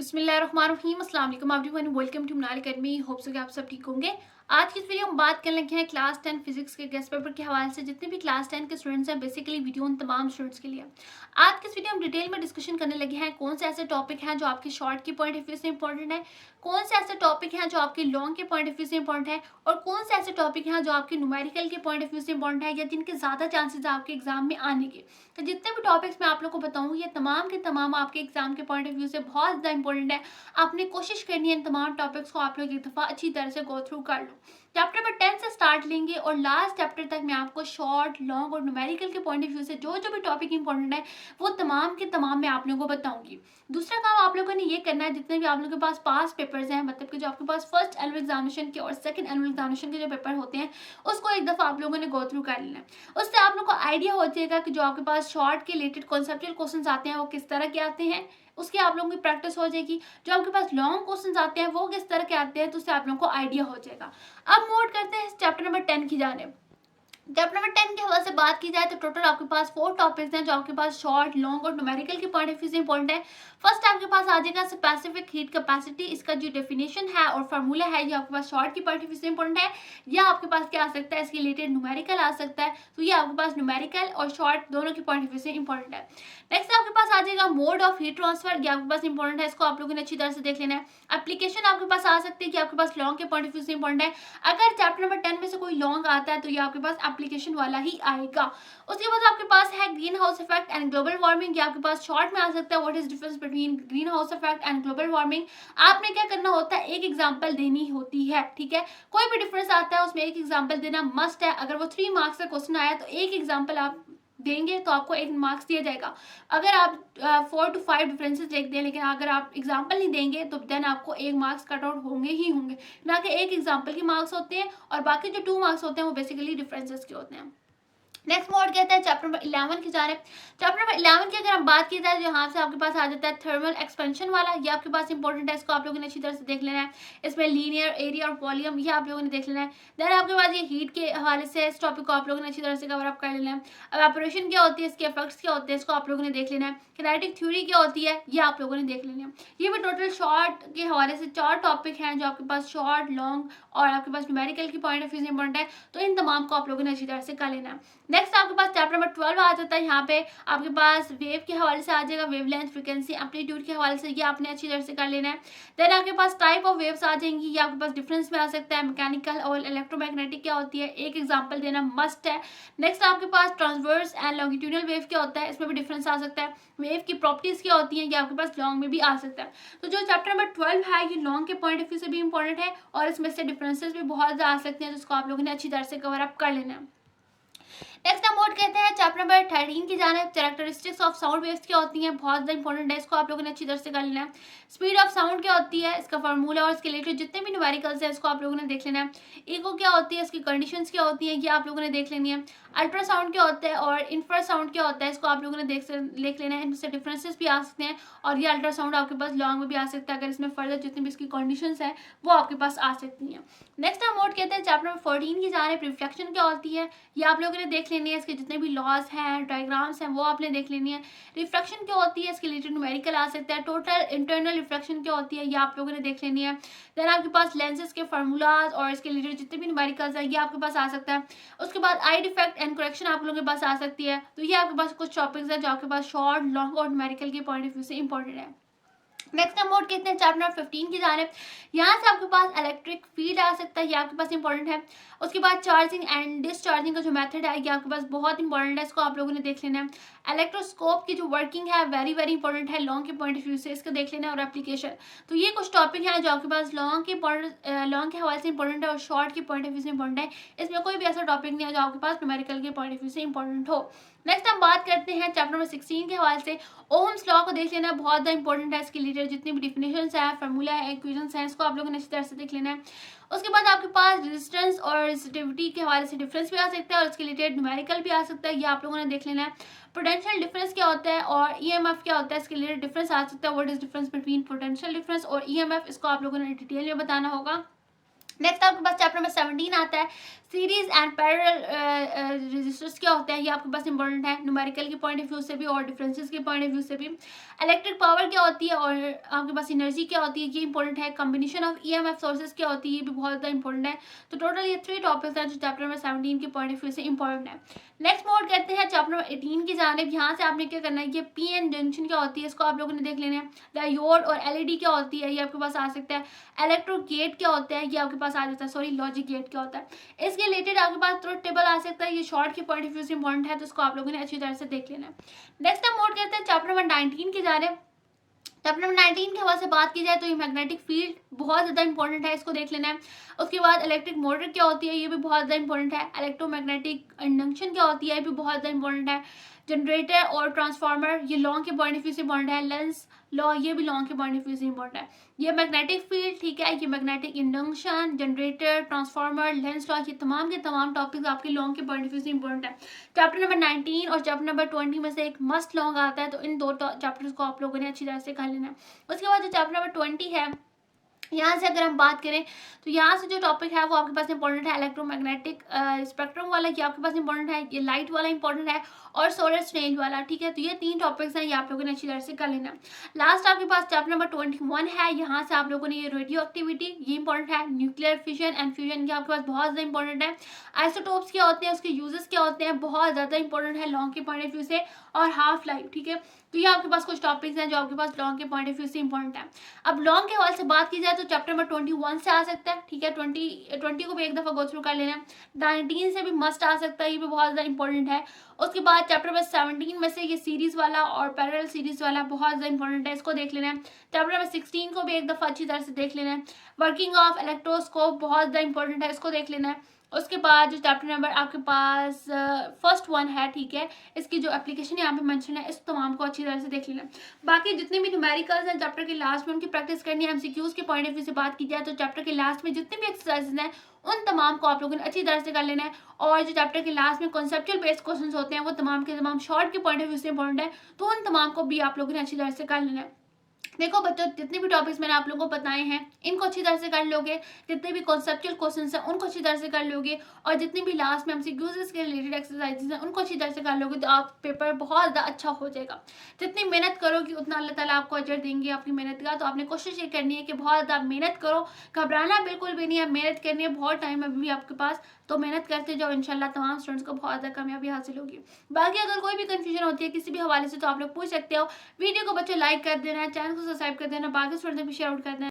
बिस्मिल्लाहिर्रहमानिर्रहीम अस्सलाम वालेकुम everyone, welcome to Minal academy. Hope so कि आप सब ठीक होंगे। आज की इस वीडियो में बात करने लगे हैं क्लास 10 फिजिक्स के गेस्ट पेपर के हवाले से। जितने भी क्लास 10 के स्टूडेंट्स हैं, बेसिकली वीडियो उन तमाम स्टूडेंट्स के लिए। आज की इस वीडियो में डिटेल में डिस्कशन करने लगे हैं कौन से ऐसे टॉपिक हैं जो आपके शॉर्ट के पॉइंट ऑफ व्यू से इंपॉर्टेंट है, कौन से ऐसे टॉपिक हैं जो आपके लॉन्ग के पॉइंट ऑफ व्यू से इंपॉर्टेंट है, और कौन से ऐसे टॉपिक हैं जो आपके न्यूमेरिकल के पॉइंट ऑफ व्यू से इंपॉर्टेंट है या जिनके ज़्यादा चांसेस है आपके एग्जाम में आने के। तो जितने भी टॉपिक्स मैं आप लोग को बताऊँ, ये तमाम के तमाम आपके एग्जाम के पॉइंट ऑफ व्यू से बहुत ज़्यादा इंपॉर्टेंट है। आपने कोशिश करनी है इन तमाम टॉपिक्स को आप लोग एक दफ़ा अच्छी तरह से गो थ्रू कर लो। चैप्टर नंबर 10 से स्टार्ट लेंगे और लास्ट चैप्टर तक मैं आपको शॉर्ट, लॉन्ग और न्यूमेरिकल के पॉइंट ऑफ व्यू से जो जो भी टॉपिक इंपॉर्टेंट है वो तमाम के तमाम मैं आप लोगों को बताऊंगी। दूसरा काम आप लोगों ने ये करना है, जितने भी आप लोगों के पास पास पेपर्स हैं, मतलब कि जो आपके पास फर्स्ट एनुअल एग्जामिनेशन के और सेकंड एनुअल एग्जामिनेशन के जो पेपर होते हैं, उसको एक दफ़ा आप लोगों ने गो थ्रू कर लेना है। उससे आप लोग को आइडिया हो जाएगा कि जो आपके पास शॉर्ट के रिलेटेड कॉन्सेप्चुअल क्वेश्चन आते हैं वो किस तरह के आते हैं। उसकी आप लोगों की प्रैक्टिस हो जाएगी। जो आपके पास लॉन्ग क्वेश्चन आते हैं वो किस तरह के आते हैं, तो उससे आप लोगों को आइडिया हो जाएगा। अब मूव करते हैं चैप्टर नंबर 10 की जानिब। चैप्टर नंबर 10 के हवाले से बात की जाए तो टोटल आपके पास 4 टॉपिक्स हैं जो आपके पास शॉर्ट, लॉन्ग और न्यूमेरिकल के पॉइंट ऑफ व्यू से इंपॉर्टेंट है। फर्स्ट आपके पास आ जाएगा स्पेसिफिक हीट कैपेसिटी। इसका जो डेफिनेशन है और फार्मूला है, ये आपके पास शॉर्ट के पॉइंट ऑफ व्यू से इंपॉर्टेंट है। या आपके पास क्या आ सकता है, इसके रिलेटेड न्यूमेरिकल आ सकता है। तो ये आपके पास न्यूमेरिकल और शॉर्ट दोनों के पॉइंट ऑफ व्यू से इंपॉर्टेंट है। नेक्स्ट आपके पास आ जाएगा मोड ऑफ हीट ट्रांसफर। ये आपके पास इंपॉर्टेंट है, इसको आप लोगों ने अच्छी तरह से देख लेना है। एप्लीकेशन आपके पास आ सकती है कि आपके पास लॉन्ग के पॉइंट ऑफ व्यू से इंपॉर्टेंट है। अगर चैप्टर नंबर 10 में से कोई लॉन्ग आता है तो ये आपके पास एप्लीकेशन वाला ही आएगा। उसके बाद आपके पास है green house effect and global warming. ये आपके पास शॉर्ट में आ सकता है, what is difference between green house effect and global warming. आपने क्या करना होता है, एक एग्जांपल देनी होती है, ठीक है। कोई भी डिफरेंस आता है उसमें एक एग्जांपल देना मस्ट है। अगर वो 3 मार्क्स का क्वेश्चन आया तो एक एग्जांपल आप देंगे तो आपको 1 मार्क्स दिया जाएगा। अगर आप 4 to 5 डिफरेंसेस लिख दें लेकिन अगर आप एग्जांपल नहीं देंगे तो देन आपको 1 मार्क्स कट आउट होंगे ही होंगे। ना कि एक एग्जांपल के मार्क्स होते हैं और बाकी जो 2 मार्क्स होते हैं वो बेसिकली डिफरेंसेस के होते हैं। नेक्स्ट मोड कहते हैं चैप्टर नंबर 11 की जा रहे हैं। चैप्टर नंबर 11 की अगर हम बात की जाए, यहाँ से आपके पास आ जाता है थर्मल एक्सपेंशन वाला। ये आपके पास इंपॉर्टेंट है, इसको आप लोगों ने अच्छी तरह से देख लेना है। इसमें लीनियर, एरिया और वॉल्यूम ये आप लोगों ने देख लेना है। देन आपके पास ये हीट के हवाले से इस टॉपिक को आप लोगों ने अच्छी तरह से कवर अप कर लेना है। एवापोरेशन क्या होती है, इसके इफेक्ट्स क्या होते हैं, इसको आप लोगों ने देख लेना है। किनेटिक थ्योरी क्या होती है, ये आप लोगों ने देख लेना है। ये भी टोटल शॉर्ट के हवाले से 4 टॉपिक हैं जो आपके पास शॉर्ट, लॉन्ग और आपके पास न्यूमेरिकल की पॉइंट ऑफ व्यू से इंपॉर्टेंट है। तो इन तमाम को आप लोगों ने अच्छी तरह से कर लेना है। नेक्स्ट आपके पास चैप्टर नंबर 12 आ जाता है। यहाँ पे आपके पास वेव के हवाले से आ जाएगा, वेवलेंथ, फ्रीक्वेंसी, एम्पलीट्यूड के हवाले से, ये आपने अच्छी तरह से कर लेना है। देन आपके पास टाइप ऑफ वेव्स आ जाएंगी। ये आपके पास डिफरेंस में आ सकता है, मैकेनिकल और इलेक्ट्रोमैग्नेटिक क्या होती है, एक एग्जांपल देना मस्ट है। नेक्स्ट आपके पास ट्रांसवर्स एंड लॉन्गिट्यूडनल वेव क्या होता है, इसमें भी डिफरेंस आ सकता है। वेव की प्रॉपर्टीज क्या होती हैं, ये आपके पास लॉन्ग में भी आ सकता है। तो जो चैप्टर नंबर 12 है ये लॉन्ग के पॉइंट ऑफ व्यू से भी इंपॉर्टेंट है और इसमें से डिफरेंसेस भी बहुत ज्यादा आ सकते हैं, जिसको आप लोगों ने अच्छी तरह से कवर अप कर लेना है। नेक्स्ट हम मोड कहते हैं चैप्टर नंबर 13 की जाने। कैरेक्टरिस्टिक्स ऑफ साउंड वेव्स क्या होती हैं, बहुत ज़्यादा इंपॉर्टेंट है, इसको आप लोगों ने अच्छी तरह से कर लेना है। स्पीड ऑफ साउंड क्या होती है, इसका फार्मूला और इसके रिलेटेड जितने भी न्यूमेरिकल्स हैं इसको आप लोगों ने देख लेना है। इको क्या होती है, इसकी कंडीशंस क्या होती हैं, ये आप लोगों ने देख लेनी है। अल्ट्रासाउंड क्या होता है और इंफ्रासाउंड क्या होता है, इसको आप लोगों ने देख लेना है। इनसे डिफरेंसेस भी आ सकते हैं और ये अल्ट्रासाउंड आपके पास लॉन्ग में भी आ सकता है अगर इसमें फर्दर जितनी भी इसकी कंडीशंस हैं वो आपके पास आ सकती हैं। नेक्स्ट हम मोड कहते हैं चैप्टर नंबर 14 की जाने। रिफ्लेक्शन क्या होती है, ये आप लोगों ने देख लेनी है। इसके जितने भी लॉज हैं, डायग्राम्स हैं, वो आपने देख लेनी है। रिफ्लेक्शन क्या होती है, इसके रिलेटेड न्यूमेरिकल आ सकता है। टोटल इंटरनल रिफ्लेक्शन क्या होती है, ये आप लोगों ने देख लेनी है। देन आपके पास लेंसेज के फार्मूलाज और इसके रिलेटेड जितने भी न्यूमेरिकल्स हैं ये आपके पास आ सकता है। उसके बाद आई डिफेक्ट एंड करेक्शन आप लोगों के पास आ सकती है। तो ये आपके पास कुछ टॉपिक्स हैं जो आपके पास शॉर्ट, लॉन्ग और न्यूमेरिकल के पॉइंट ऑफ व्यू से इंपॉर्टेंट है। नेक्स्ट हम मोड कहते हैं चैप्टर नंबर 15 की जाने। यहाँ से आपके पास इलेक्ट्रिक फील्ड आ सकता है, ये आपके पास इंपॉर्टेंट है। उसके बाद चार्जिंग एंड डिस्चार्जिंग का जो मेथड है ये आपके पास बहुत इंपॉर्टेंट है, इसको आप लोगों ने देख लेना है। इलेक्ट्रोस्कोप की जो वर्किंग है वेरी वेरी इंपॉर्टेंट है लॉन्ग के पॉइंट ऑफ व्यू से, इसको देख लेना है। और एप्लीकेशन, तो ये कुछ टॉपिक हैं जो आपके पास लॉन्ग के हवाले से इंपॉर्टेंट है और शॉर्ट के पॉइंट ऑफ व्यू से इंपॉर्टेंट है। इसमें कोई भी ऐसा टॉपिक नहीं है जो आपके पास न्यूमेरिकल के पॉइंट ऑफ व्यू से इंपॉर्टेंट हो। नेक्स्ट हम बात करते हैं चैप्टर नंबर 16 के हवाले से। ओम्स लॉ को देख लेना, बहुत ज़्यादा इंपॉर्टेंट है। इसके रिलेटेड जितनी भी डिफिनेशंस है, फार्मूला है, इक्वेशंस हैं, इसको आप लोगों ने अच्छी तरह से देख लेना है। उसके बाद आपके पास रेजिस्टेंस और रेजिस्टिविटी के हवाले से डिफरेंस भी आ सकता है और इसके रिलेटेड न्यूमेरिकल भी आ सकता है, ये आप लोगों ने देख लेना है। पोटेंशियल डिफरेंस क्या होता है और ईएमएफ क्या होता है, इसके रिलेटेड डिफरेंस आ सकता है। What is difference between potential difference और ईएमएफ, इसको आप लोगों ने डिटेल में बताना होगा। नेक्स्ट आपके पास चैप्टर नंबर 17 आता है, सीरीज एंड पैरेलल रजिस्टर्स क्या होते हैं, ये आपके पास इंपॉर्टेंट है न्यूमेरिकल के पॉइंट ऑफ व्यू से भी और डिफरेंसेस के पॉइंट ऑफ व्यू से भी। इलेक्ट्रिक पावर क्या होती है और आपके पास एनर्जी क्या होती है, ये इंपॉर्टेंट है। कम्बिनेशन ऑफ ईएमएफ सोर्सेज क्या होती है, ये भी बहुत ज़्यादा इंपॉर्टेंट है। तो टोटल ये 3 टॉपिक्स हैं जो चैप्टर नंबर 17 के पॉइंट ऑफ व्यू से इंपॉर्टेंट है। नेक्स्ट मोड करते हैं चैप्टर नंबर 18 की जानिब। यहाँ से आपने क्या करना है, ये पी एन जंक्शन क्या होती है इसको आप लोगों ने देख लेना है। डायोड और एलईडी क्या होती है ये आपके पास आ सकता है। इलेक्ट्रो गेट क्या होता है ये आपके पास आ जाता है, सॉरी लॉजिक गेट क्या होता है। इसके रिलेटेड आपके पास ट्रुथ टेबल आ सकता है, ये शॉर्ट के पॉइंट ऑफ व्यू से इंपॉर्टेंट है, तो इसको आप लोगों ने अच्छी तरह से देख लेना है। नेक्स्ट हम मोड करते हैं चैप्टर नंबर 19 की जानिब। चैप्टर नंबर 19 के हवाले से बात की जाए तो ये मैग्नेटिक फील्ड बहुत ज़्यादा इंपॉर्टेंट है, इसको देख लेना है। उसके बाद इलेक्ट्रिक मोटर क्या होती है ये भी बहुत ज़्यादा इंपॉर्टेंट है। इलेक्ट्रोमैग्नेटिक इंडक्शन क्या होती है ये भी बहुत ज़्यादा इंपॉर्टेंट है। जनरेटर और ट्रांसफार्मर ये लॉन्ग के पॉइंट ऑफ व्यू से इंपॉर्टेंट है। लेंस लॉ ये भी लॉन्ग के पॉइंट ऑफ व्यू से इंपॉर्टेंट है। ये मैग्नेटिक फील्ड ठीक है, ये magnetic induction, generator, transformer, Lenz law, ये तमाम के तमाम टॉपिक्स आपके लॉन्ग के पॉइंट ऑफ व्यू से इंपॉर्टेंट है। चैप्टर नंबर 19 और चैप्टर नंबर 20 में से एक मस्ट लॉन्ग आता है, तो इन दो चैप्टर्स को आप लोगों ने अच्छी तरह से कर लेना है। उसके बाद जो चैप्टर नंबर 20 है, यहाँ से अगर हम बात करें तो यहाँ से जो टॉपिक है वो आपके पास इंपॉर्टेंट है। इलेक्ट्रोमैग्नेटिक स्पेक्ट्रम वाला ये आपके पास इंपॉर्टेंट है, ये लाइट वाला इंपॉर्टेंट है और सोलर स्ट्रेन वाला, ठीक है। तो ये 3 टॉपिक्स हैं, ये आप लोगों ने अच्छी तरह से कर लेना। लास्ट आपके पास चैप्टर नंबर 21 है, यहाँ से आप लोगों ने ये रेडियो एक्टिविटी ये इंपॉर्टेंट है। न्यूक्लियर फिशन एंड फ्यूजन ये आपके पास बहुत ज़्यादा इंपॉर्टेंट है। आइसोटोप्स क्या होते हैं, उसके यूजेस क्या होते हैं, बहुत ज़्यादा इंपॉर्टेंट है लॉन्ग के पॉइंट ऑफ व्यू से। और हाफ लाइफ, ठीक है। तो ये आपके पास कुछ टॉपिक्स हैं जो आपके पास लॉन्ग के पॉइंट ऑफ व्यू से इंपॉर्टेंट है। अब लॉन्ग के हवाले से बात की जाए तो चैप्टर नंबर 21 से आ सकता है, ठीक है। 20 को भी एक दफ़ा गो थ्रू कर लेना। 19 से भी मस्ट आ सकता है, ये भी बहुत ज़्यादा इंपॉर्टेंट है। उसके बाद चैप्टर नंबर 17 में से ये सीरीज वाला और पैरेलल सीरीज वाला बहुत ज़्यादा इंपॉर्टेंट है, इसको देख लेना है। चैप्टर नंबर 16 को भी एक दफ़ा अच्छी तरह से देख लेना है। वर्किंग ऑफ इलेक्ट्रोस्कोप बहुत ज़्यादा इंपॉर्टेंट है, इसको देख लेना है। उसके बाद जो चैप्टर नंबर आपके पास फर्स्ट वन है, ठीक है, इसकी जो एप्लीकेशन यहाँ पे मेंशन है इस तमाम को अच्छी तरह से देख लेना। बाकी जितने भी न्यूमेरिकल्स हैं चैप्टर के लास्ट में उनकी प्रैक्टिस करनी है। एमसीक्यूज के पॉइंट ऑफ व्यू से बात की जाए तो चैप्टर के लास्ट में जितने भी एक्सरसाइजेज हैं उन तमाम को आप लोगों ने अच्छी तरह से कर लेना है। और जो चैप्टर के लास्ट में कॉन्सेप्चुअल बेस्ड क्वेश्चन होते हैं वो तमाम के तमाम शॉर्ट के पॉइंट ऑफ व्यू से इंपॉर्टेंट है, तो उन तमाम को भी आप लोगों ने अच्छी तरह से कर लेना है। देखो बच्चों, जितने भी टॉपिक्स मैंने आप लोगों को बताए हैं इनको अच्छी तरह से कर लोगे, जितने भी कॉन्सेप्चुअल क्वेश्चंस हैं उनको अच्छी तरह से कर लोगे, और जितने भी लास्ट में एमसीक्यूज के रिलेटेड एक्सरसाइजेज हैं उनको अच्छी तरह से कर लोगे, तो आप पेपर बहुत ज़्यादा अच्छा हो जाएगा। जितनी मेहनत करोगे उतना अल्लाह ताला आपको अजर देंगे आपकी मेहनत का। तो आपने कोशिश ये करनी है कि बहुत ज़्यादा मेहनत करो, घबराना बिल्कुल भी नहीं है, मेहनत करनी है, बहुत टाइम है अभी आपके पास, तो मेहनत करते जाओ, इंशाल्लाह तमाम स्टूडेंट्स को बहुत ज़्यादा कामयाबी हासिल होगी। बाकी अगर कोई भी कंफ्यूजन होती है किसी भी हवाले से तो आप लोग पूछ सकते हो। वीडियो को बच्चों लाइक कर देना है, चैनल को सब्सक्राइब कर देना, बाकी स्टूडेंट्स भी शेयर आउट कर देना।